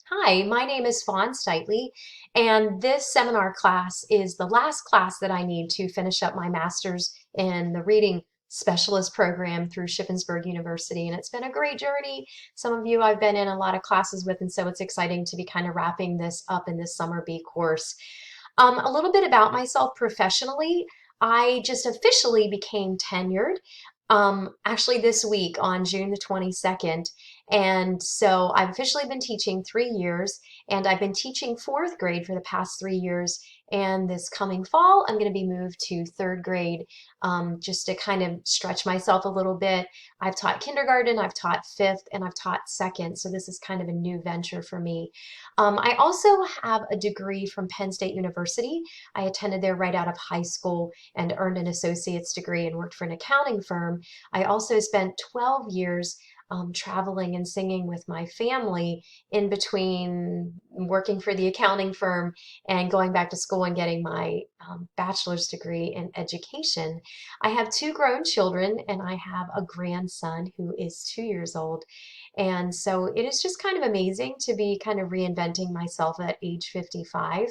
Hi, my name is Fawn Stitely, and this seminar class is the last class that I need to finish up my master's in the reading specialist program through Shippensburg University. And it's been a great journey. Some of you I've been in a lot of classes with, and so it's exciting to be kind of wrapping this up in this summer B course. A little bit about myself professionally. I just officially became tenured actually this week on June the 22nd. And so I've officially been teaching 3 years, and I've been teaching fourth grade for the past 3 years. And this coming fall, I'm going to be moved to third grade just to kind of stretch myself a little bit. I've taught kindergarten, I've taught fifth, and I've taught second. So this is kind of a new venture for me. I also have a degree from Penn State University. I attended there right out of high school and earned an associate's degree and worked for an accounting firm. I also spent 12 years traveling and singing with my family in between working for the accounting firm and going back to school and getting my bachelor's degree in education. I have two grown children and I have a grandson who is 2 years old. And so it is just kind of amazing to be kind of reinventing myself at age 55.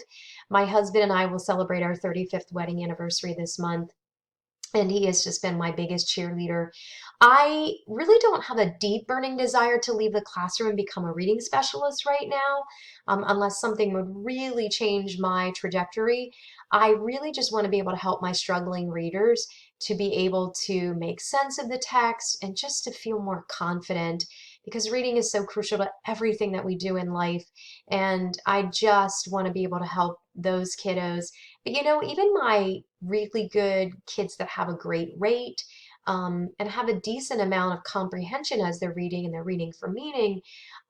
My husband and I will celebrate our 35th wedding anniversary this month, and he has just been my biggest cheerleader. I really don't have a deep burning desire to leave the classroom and become a reading specialist right now, unless something would really change my trajectory. I really just want to be able to help my struggling readers to be able to make sense of the text and just to feel more confident because reading is so crucial to everything that we do in life. And I just want to be able to help those kiddos. But even my really good kids that have a great rate and have a decent amount of comprehension as they're reading and they're reading for meaning,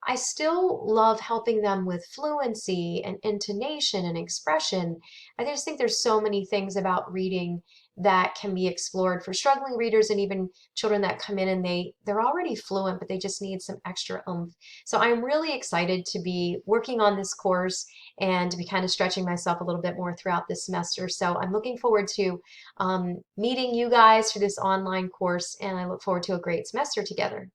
I still love helping them with fluency and intonation and expression. I just think there's so many things about reading that can be explored for struggling readers and even children that come in and they're already fluent, but they just need some extra oomph. So I'm really excited to be working on this course and to be kind of stretching myself a little bit more throughout this semester. So I'm looking forward to meeting you guys for this online course, and I look forward to a great semester together.